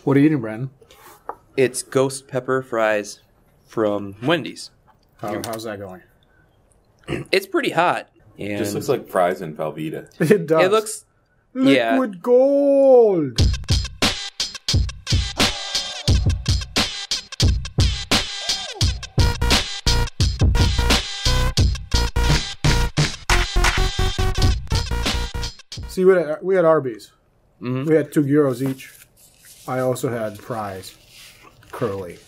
What are you eating, Brandon? It's ghost pepper fries from Wendy's. How's that going? It's pretty hot. And Just looks like fries in Velveeta. It does. It looks... Liquid gold. See, we had Arby's. We had €2 each. I also had fries, curly.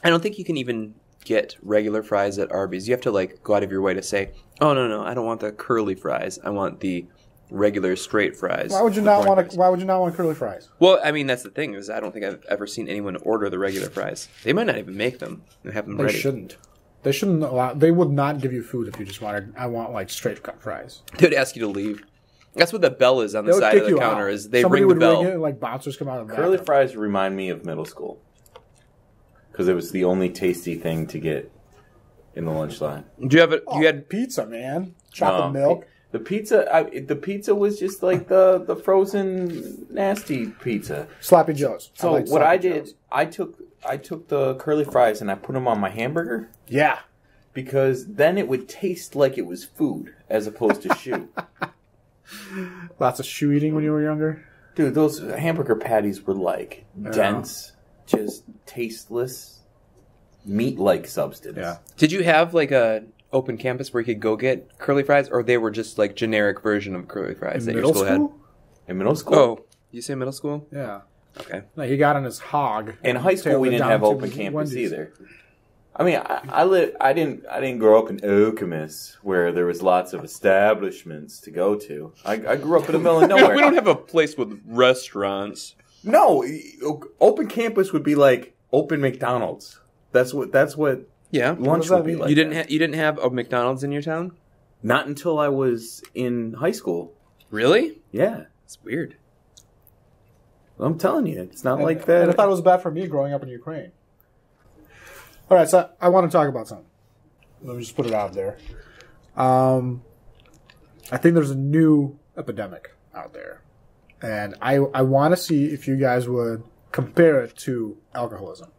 I don't think you can even get regular fries at Arby's. You have to like go out of your way to say, "Oh no, I don't want the curly fries. I want the regular straight fries." Why would you not want? Why would you not want curly fries? Well, I mean that's the thing is I don't think I've ever seen anyone order the regular fries. They might not even make them and have them ready. They shouldn't. They shouldn't allow. They would not give you food if you just wanted. I want like straight cut fries. They would ask you to leave. That's what the bell is on the side of the counter. Is they Somebody ring the would bell? ring it, and like bouncers come out of the Curly back. fries remind me of middle school. Because it was the only tasty thing to get in the lunch line. Do you have it? You had pizza, man. Chocolate milk. The pizza was just like the frozen nasty pizza. Sloppy Joes. So what I did, I took the curly fries and I put them on my hamburger. Yeah. Because then it would taste like it was food as opposed to shoe. Lots of shoe eating when you were younger? Dude, those hamburger patties were like dense, just tasteless, meat-like substance. Yeah. Did you have like a open campus where you could go get curly fries, or they were just like generic version of curly fries that your school had? In middle school? Oh, you say middle school? Yeah. Okay. Like he got on his hog. In high school, we didn't have open campus either. I mean, I didn't grow up in Okemos where there was lots of establishments to go to. I grew up in the middle of nowhere. We don't have a place with restaurants. No, open campus would be like open McDonald's. That's what Yeah. lunch would be like. You didn't have a McDonald's in your town? Not until I was in high school. Really? Yeah. It's weird. I'm telling you, it's not like that. And I thought it was bad for me growing up in Ukraine. All right, so I want to talk about something. Let me just put it out there. I think there's a new epidemic out there. And I want to see if you guys would compare it to alcoholism.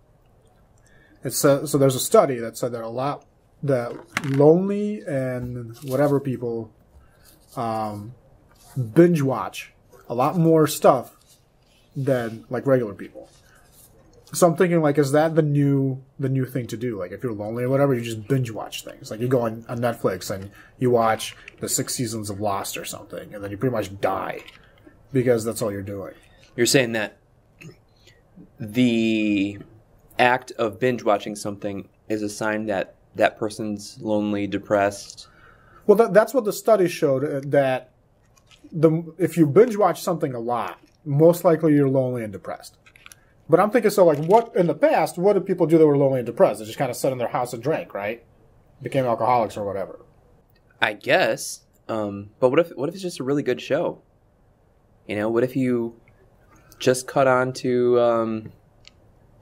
So there's a study that said that lonely and whatever people binge watch a lot more stuff than like regular people. So I'm thinking, like, is that the new thing to do? Like, if you're lonely or whatever, you just binge watch things. Like, you go on Netflix and you watch the 6 seasons of Lost or something, and then you pretty much die because that's all you're doing. You're saying that the act of binge watching something is a sign that that person's lonely, depressed. Well, that's what the study showed, that if you binge watch something a lot, most likely you're lonely and depressed. But I'm thinking, so like, what in the past, what did people do that were lonely and depressed? They just kind of sat in their house and drank, right? Became alcoholics or whatever. I guess. But what if it's just a really good show? You know, what if you just caught on to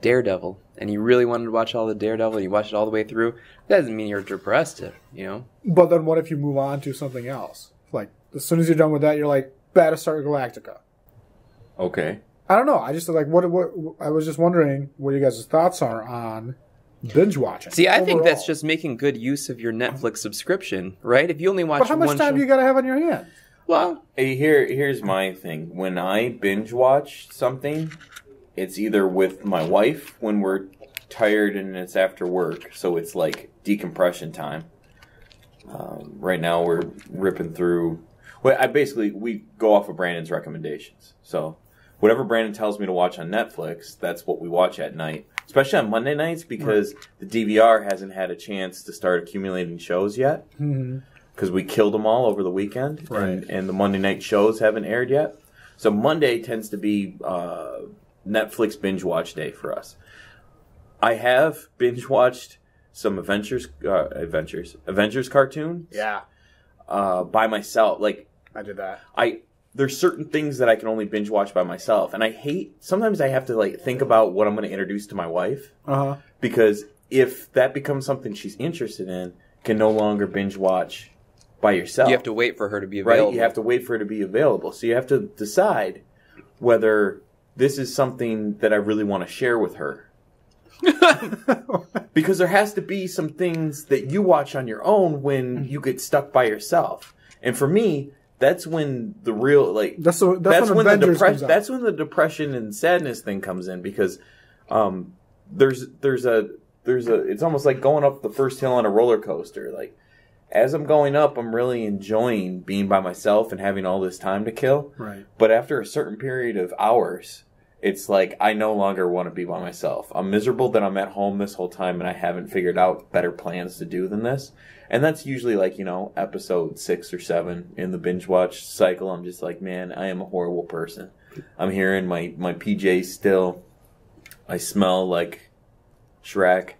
Daredevil and you really wanted to watch all the Daredevil and you watched it all the way through? That doesn't mean you're depressed, you know? But then what if you move on to something else? Like, as soon as you're done with that, you're like, Battlestar Galactica. Okay. I don't know. I just like what I was just wondering what you guys' thoughts are on binge watching. See, I think overall. that's just making good use of your Netflix subscription, right? If you only watch But how much one time show, do you got to have on your hand? well, Hey, here's my thing. When I binge watch something, it's either with my wife when we're tired and it's after work, so it's like decompression time. Right now we're ripping through. Well, we go off of Brandon's recommendations. So whatever Brandon tells me to watch on Netflix, that's what we watch at night. Especially on Monday nights because the DVR hasn't had a chance to start accumulating shows yet. Because we killed them all over the weekend. Right. And the Monday night shows haven't aired yet. So Monday tends to be Netflix binge watch day for us. I have binge watched some Avengers cartoons. Yeah, By myself. Like, I did that. There's certain things that I can only binge watch by myself, and sometimes I have to like think about what I'm going to introduce to my wife, because if that becomes something she's interested in, can no longer binge watch by yourself. you have to wait for her to be available. Right? You have to wait for her to be available, so you have to decide whether this is something that I really want to share with her. Because there has to be some things that you watch on your own when you get stuck by yourself. And for me, that's when the real that's when the depression and sadness thing comes in, because there's a it's almost like going up the first hill on a roller coaster. Like, as I'm going up, I'm really enjoying being by myself and having all this time to kill. Right. But after a certain period of hours, it's like I no longer want to be by myself. I'm miserable that I'm at home this whole time and I haven't figured out better plans to do than this. And that's usually like, episode 6 or 7 in the binge watch cycle. I'm just like, man, I am a horrible person. I'm here in my PJs still. I smell like Shrek.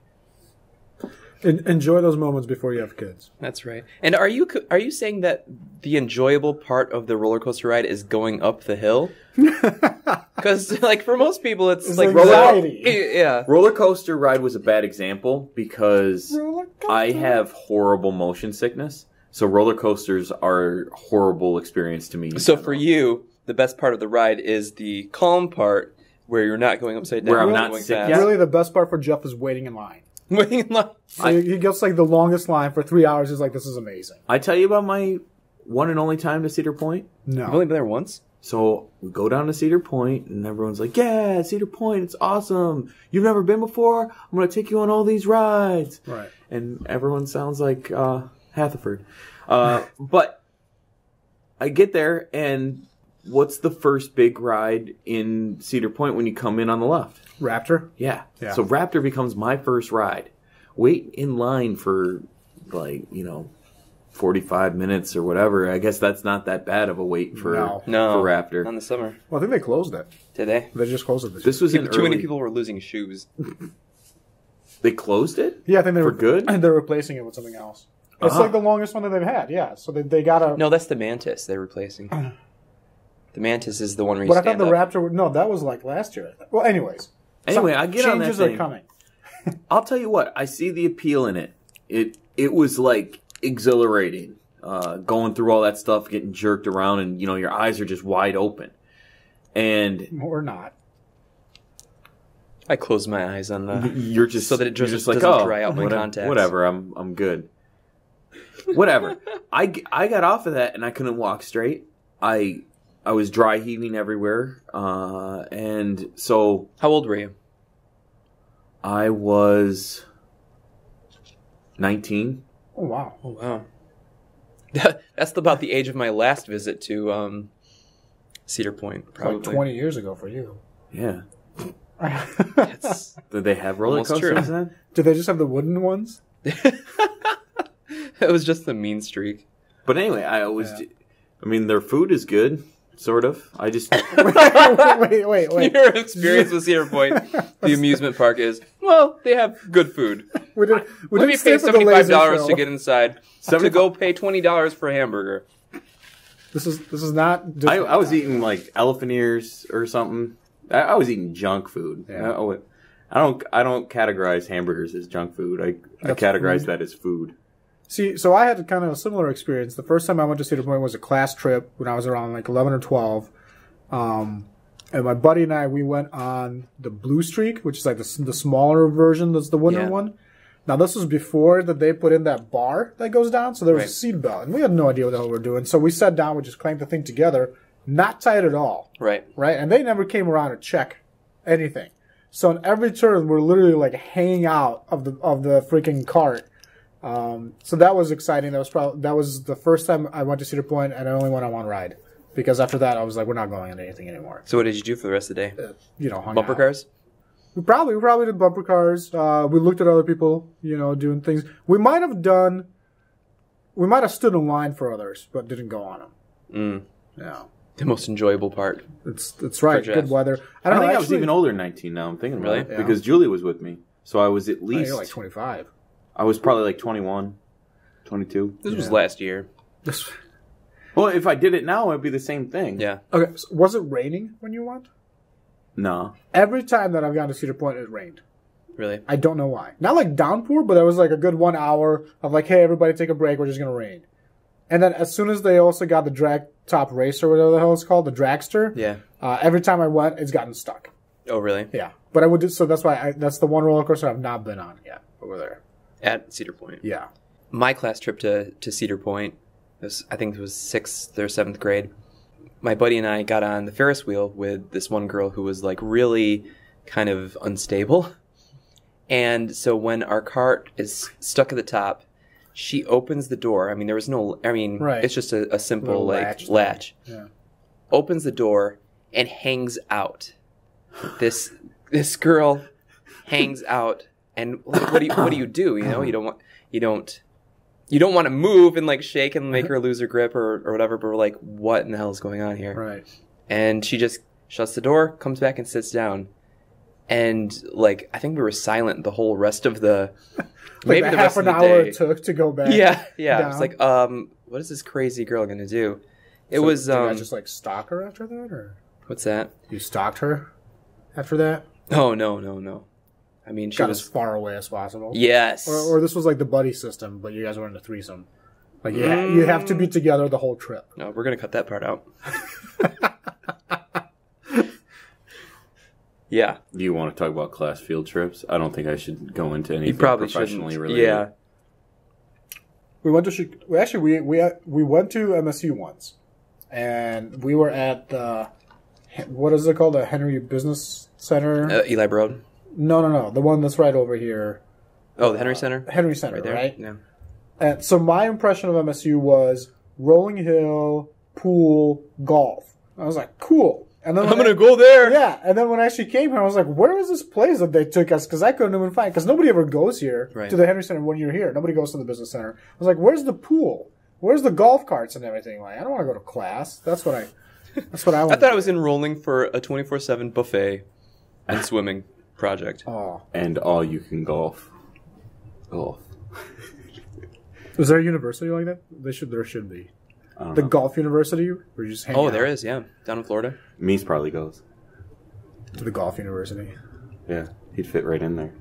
Enjoy those moments before you have kids. That's right. And are you saying that the enjoyable part of the roller coaster ride is going up the hill? Because like for most people, it's like anxiety. Roller coaster ride was a bad example because I have horrible motion sickness. So roller coasters are a horrible experience to me. So for you, the best part of the ride is the calm part where you're not going upside down. Where I'm not sick. Really, the best part for Jeff is waiting in line. Waiting in line. So he gets like the longest line for 3 hours. He's like, this is amazing. I tell you about my one and only time to Cedar Point. No. You've only been there once? So we go down to Cedar Point, and everyone's like, yeah, Cedar Point, it's awesome. You've never been before? I'm going to take you on all these rides. Right. And everyone sounds like Hathaford. But I get there, and what's the first big ride in Cedar Point when you come in on the left? Raptor? Yeah. Yeah. So Raptor becomes my first ride. Wait in line for, 45 minutes or whatever. I guess that's not that bad of a wait for Raptor. Not in the summer. Well, I think they closed it. Did they? They just closed it. This was Too many people were losing shoes. They closed it? Yeah, I think they were good. And they're replacing it with something else. It's like the longest one that they've had. Yeah, so they got a. No, that's the Mantis they're replacing. The Mantis is the one where you But I stand thought the up. Raptor. No, that was like last year. Well, anyways. Anyway, I get on that changes thing. are coming. I'll tell you what. I see the appeal in it. It was like exhilarating. Going through all that stuff, getting jerked around, and your eyes are just wide open. And Or not. I close my eyes on the... You're just so that it just like, doesn't dry out my contacts. Whatever, I'm good. Whatever. I got off of that and I couldn't walk straight. I was dry heaving everywhere. And so... How old were you? I was 19. Oh, wow. Oh, wow. That's about the age of my last visit to Cedar Point, probably. Like 20 years ago for you. Yeah. It's Did they have roller almost coasters true. then? Did they just have the wooden ones? It was just the mean streak. But anyway, I mean, their food is good, sort of. I just... Wait. Your experience with Cedar Point, the amusement park is, well, they have good food. We Let me pay $75 to get inside. To go pay $20 for a hamburger. This is not. I was eating like elephant ears or something. I was eating junk food. Yeah. I don't categorize hamburgers as junk food. I categorize that as food. See, so I had kind of a similar experience. The first time I went to Cedar Point was a class trip when I was around like 11 or 12. And my buddy and I, we went on the Blue Streak, which is like the smaller version. That's the wooden one. Now, this was before that they put in that bar that goes down, so there was a seat belt. And we had no idea what the hell we were doing. So we sat down, we just clamped the thing together, not tight at all. Right. And they never came around to check anything. So in every turn, we're literally like hanging out of the freaking cart. So that was exciting. That was the first time I went to Cedar Point, and I only went on one ride. Because after that, I was like, we're not going on anything anymore. So what did you do for the rest of the day? Hung Bumper out. cars? We probably did bumper cars. We looked at other people, doing things. We might have stood in line for others, but didn't go on them. Yeah. The most enjoyable part. It's right. Good weather. I think I was even older than 19 now. I'm thinking about it. Yeah. Because Julie was with me. So I was at least... you're like 25. I was probably like 21, 22. This was last year. Well, if I did it now, it'd be the same thing. Yeah. Okay, so was it raining when you went? No. Every time that I've gone to Cedar Point, it rained. Really? I don't know why. Not like downpour, but there was like a good 1 hour of like, hey, everybody take a break, we're just going to rain. And then as soon as they also got the drag top racer, whatever the hell it's called, the dragster, Yeah. Every time I went, it's gotten stuck. Oh, really? Yeah, but I would do so. That's why that's the one roller coaster I've not been on yet over there. At Cedar Point. Yeah. My class trip to Cedar Point, I think it was 6th or 7th grade. My buddy and I got on the Ferris wheel with this one girl who was like really kind of unstable. And so when our cart is stuck at the top, she opens the door. I mean, there was no, Right. It's just a simple Little like latch. Yeah. Opens the door and hangs out. This girl hangs out. And what do you do? You know, you don't want to move and like shake and make her lose her grip or whatever. But we're like, what in the hell is going on here? Right. And she just shuts the door, comes back and sits down. And like, I think we were silent the whole rest of the, maybe the rest of the day. Half an hour it took to go back. Yeah. Down. It's like, what is this crazy girl gonna do? It So was, did you guys just like stalk her after that, or what's that? you stalked her after that? Oh, no. I mean, she Got was as far away as possible. yes. Or this was like the buddy system, but you guys were in a threesome. Like you have to be together the whole trip. No, we're gonna cut that part out. Yeah. Do you want to talk about class field trips? I don't think I should go into anything You probably professionally shouldn't. related. Yeah. We went to we went to MSU once, and we were at the what is it called, the Henry Business Center? Eli Broad. No, the one that's right over here. Oh, the Henry Center. Henry Center, Right there. right? Yeah. And so my impression of MSU was rolling hill, pool, golf. I was like, cool. And then I'm gonna go there. Yeah, and then when I actually came here, I was like, where is this place that they took us? Because I couldn't even find, because nobody ever goes here Right. to the Henry Center when you're here. Nobody goes to the business center. I was like, where's the pool? Where's the golf carts and everything? Like, I don't want to go to class. That's what I want. I thought I was enrolling for a 24/7 buffet and swimming project. Oh. And all you can golf. Golf. Is there a university like that? There should be. I don't The know. golf university where you just hang Oh, out there is, yeah, down in Florida. Mies probably goes. to the golf university. Yeah, he'd fit right in there.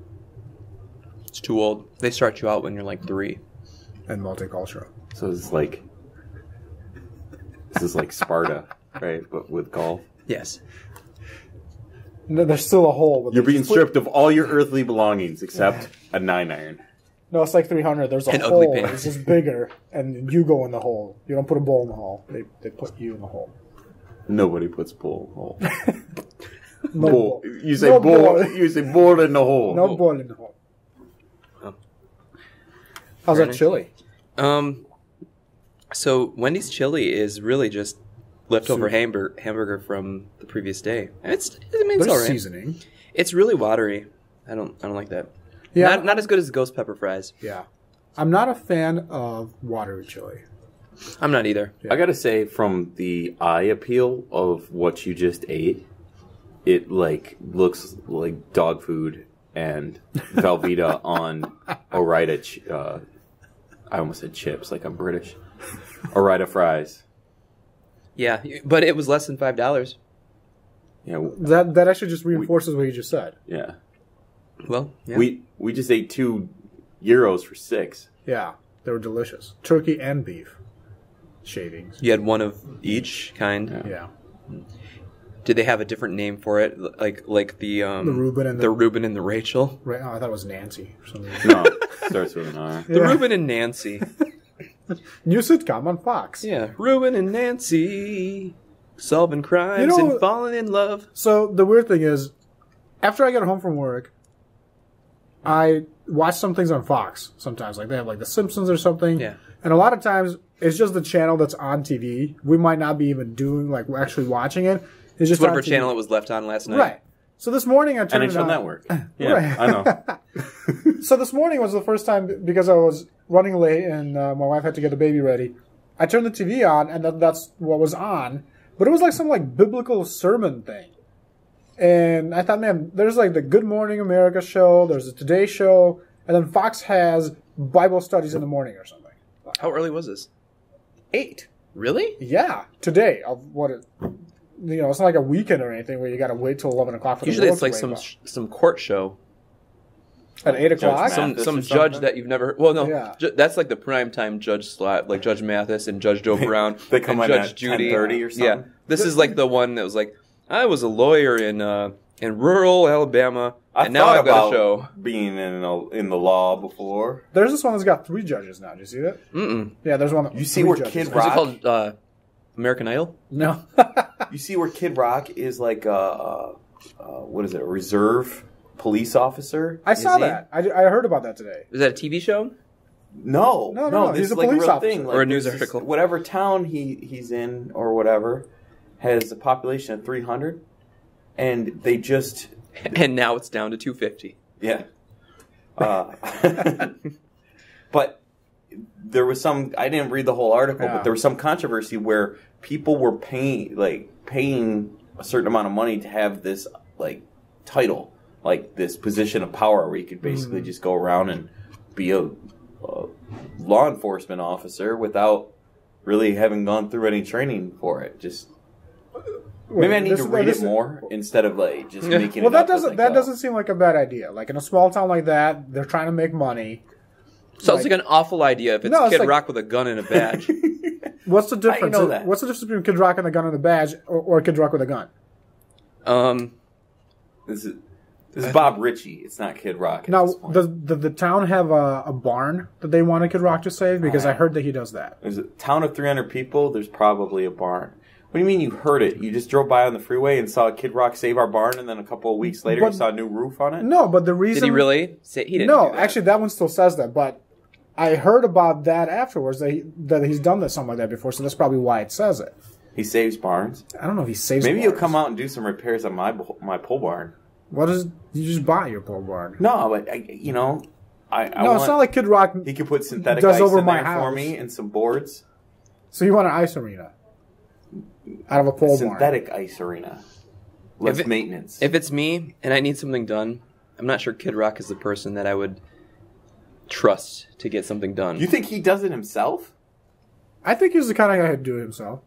It's too old. They start you out when you're like 3. And multicultural. So this is like Sparta, right? But with golf. Yes. No, there's still a hole. But You're they being just put- stripped of all your earthly belongings except a 9-iron. No, it's like 300. There's a And ugly hole. pants. It's just bigger, and you go in the hole. You don't put a ball in the hole. They put you in the hole. Nobody puts bull in the hole. No Bull. ball. You say No bull. ball. You say bull in the hole. No ball in the hole. Oh. How's Very that nice. chili? So Wendy's chili is really just leftover Soup. hamburger from the previous day. It's all There's right. seasoning. It's really watery. I don't like that. Yeah, Not as good as ghost pepper fries. yeah. I'm not a fan of watery chili. I'm not either. I gotta say, from the eye appeal of what you just ate, it like looks like dog food and Velveeta on Ore-Ida. I almost said chips, like I'm British. Ore-Ida fries. Yeah, but it was less than $5. Yeah, That actually just reinforces what you just said. yeah. Well, yeah. We just ate €2 for $6. Yeah, they were delicious. Turkey and beef shavings. You had one of each kind. Yeah. Did they have a different name for it, like the Reuben and the Reuben and the Rachel? Right. Oh, I thought it was Nancy or something. No, starts with an R. The Reuben and Nancy. New sitcom on Fox. Yeah, Reuben and Nancy solving crimes You know- and falling in love. So the weird thing is, after I get home from work, I watch some things on Fox sometimes. Like they have like The Simpsons or something. Yeah. And a lot of times it's just the channel that's on TV. We might not be even doing like we're actually watching it. It's just Whatever on TV. channel it was left on last night. Right. So this morning I turned it NHL on. Network. Yeah, Right. I know. So this morning was the first time because I was running late and my wife had to get the baby ready. I turned the TV on and that's what was on. But it was like some like biblical sermon thing. And I thought, man, there's like the Good Morning America show, there's the Today Show, and then Fox has Bible studies in the morning or something. How early was this? 8. Really? Yeah, today of what it, it's not like a weekend or anything where you got to wait till 11 o'clock for Usually the it's world like to wake some court show. up. At 8 o'clock. Judge Some Mathis some or judge something? that you've never heard. Well, no, Yeah. that's like the prime time judge slot, like Judge Mathis and Judge Joe Brown. They come and in Judge at Judy. 10:30 or something? Yeah, this is like the one that was like, I was a lawyer in rural Alabama, and now I've got a show. Being in the law before. There's this one that's got 3 judges now. Do you see that? Mm-mm. Yeah, there's one. You see where judges. Kid Is Rock? it called American Idol? No. You see where Kid Rock is like what is it? A reserve police officer? I saw he? that. I heard about that today. Is that a TV show? No. No, This he's is a like police real officer. thing. Like, Or a news there's this- article. Whatever town he's in or whatever has a population of 300, and they just And now it's down to 250. yeah. But there was some. I didn't read the whole article, Yeah. but there was some controversy where people were paying a certain amount of money to have this like title, like this position of power, where you could basically just go around and be a law enforcement officer without really having gone through any training for it. Just maybe I need to read it more instead of like just making. Well, it up that doesn't seem like a bad idea. Like in a small town like that, they're trying to make money. Sounds like an awful idea if it's No, it's Kid like- Rock with a gun and a badge. What's the difference? know that? What's the difference between Kid Rock and a gun and a badge, or Kid Rock with a gun? This is Bob Ritchie. It's not Kid Rock. At Now, this point. does the town have a barn that they wanted Kid Rock to save? Because I heard that he does that. There's a town of 300 people. There's probably a barn. What do you mean you heard it? You just drove by on the freeway and saw Kid Rock save our barn, and then a couple of weeks later But- you saw a new roof on it? No, but the reason Did he really? Say, he didn't. No, do that. actually, that one still says that. But I heard about that afterwards. That he's done something like that before. So that's probably why it says it. He saves barns. I don't know if he saves. Maybe barns. he'll come out and do some repairs on my pole barn. What is? You just buy your pole barn. No, but I No, want, it's not like Kid Rock. he could put synthetic does ice over in my there for house. me and some boards. So you want an ice arena out of a pole barn? Synthetic ice arena. Less maintenance. If it's me and I need something done, I'm not sure Kid Rock is the person that I would trust to get something done. You think he does it himself? I think he's the kind of guy who'd do it himself.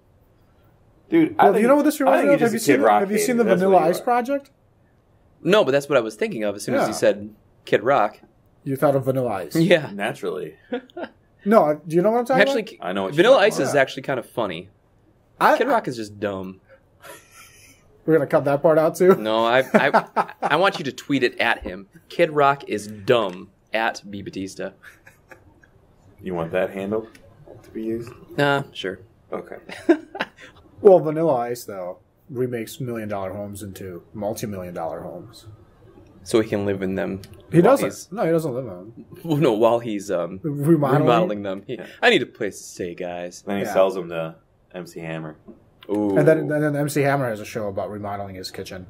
Dude, Well, you know what this reminds me of? Have you seen the Vanilla Ice Project? No, but that's what I was thinking of as soon as Yeah. you said Kid Rock. You thought of Vanilla Ice? Yeah. Naturally. No, do you know what I'm talking Actually, I know what you're Vanilla talking Ice is about. actually kind of funny. about? Kid Rock is just dumb. We're gonna cut that part out too. No, I want you to tweet it at him. Kid Rock is dumb at B Batista. You want that handle to be used? Nah, sure. Okay. Well, Vanilla Ice though remakes $1 million homes into multi-million-dollar homes. So he can live in them. He while doesn't. he's- No, he doesn't live in them. Well, no, while he's remodeling them. I need a place to stay, guys. Then he Yeah. sells them to MC Hammer. Ooh. And then MC Hammer has a show about remodeling his kitchen.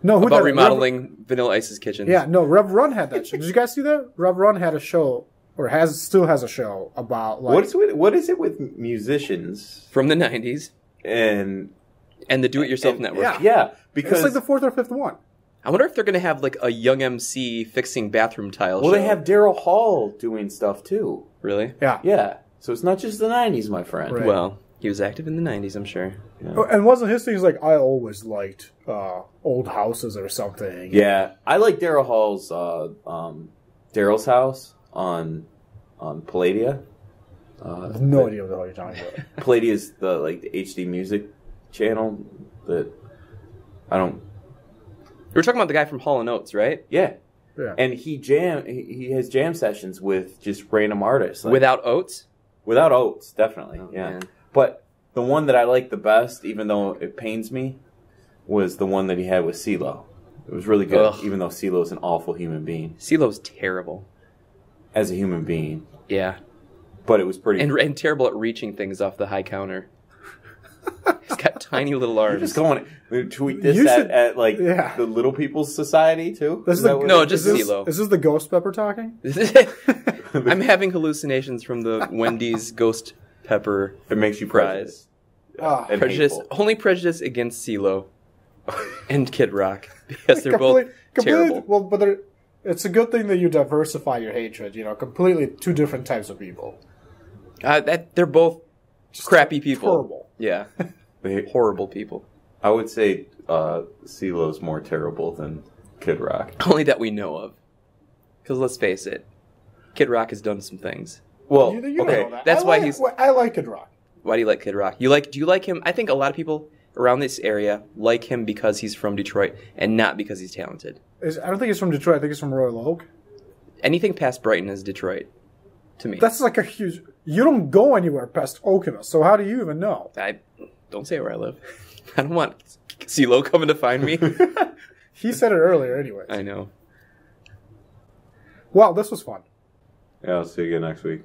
No, who About did it? remodeling Vanilla Ice's kitchen. Yeah, no, Rev Run had that show. Did you guys see that? Rev Run had a show, or still has a show about like. What is it with musicians From the 90s. and And the Do-It-Yourself Network. yeah. yeah, because It's like the 4th or 5th one. I wonder if they're going to have like a young MC fixing bathroom tiles. well, show. they have Daryl Hall doing stuff too. Really? Yeah. Yeah, so it's not just the '90s, my friend. Right. Well, he was active in the 90s, I'm sure. Oh, and wasn't his thing like I always liked old houses or something? Yeah, I like Daryl Hall's Daryl's house on Palladia. I have no idea what the hell you're talking about. Palladia is the HD music channel that I don't. We were talking about the guy from Hall & Oates, right? Yeah, Yeah. and he has jam sessions with just random artists Without Oates? without Oates, definitely. Oh, yeah, man. but the one that I liked the best, even though it pains me, was the one that he had with CeeLo. It was really good, Ugh. even though CeeLo's an awful human being CeeLo's terrible. as a human being. Yeah. But it was pretty. And terrible at reaching things off the high counter. He's got tiny little You're arms. just going to tweet this You should- at yeah. the Little People's Society too. This is that the, what No, it just is? is this, CeeLo. is this the Ghost Pepper talking? I'm having hallucinations from the Wendy's Ghost Pepper It makes you fries. prejudiced. And Prejudice, hateful. only prejudice against CeeLo and Kid Rock because they're both terrible. Well, but it's a good thing that you diversify your hatred. You know, completely two different types of people. They're both crappy people. Horrible. Yeah, They- horrible people. I would say CeeLo's more terrible than Kid Rock. Only that we know of. Because let's face it, Kid Rock has done some things. Well, You okay. know that. That's I why like, he's- I like Kid Rock. Why do you like Kid Rock? Do you like him? I think a lot of people around this area like him because he's from Detroit and not because he's talented. I don't think he's from Detroit. I think he's from Royal Oak. Anything past Brighton is Detroit, to me. That's like a huge... You don't go anywhere past Okemos, so how do you even know? I don't say where I live. I don't want CeeLo coming to find me. He said it earlier anyway. I know. Well, this was fun. Yeah, I'll see you again next week.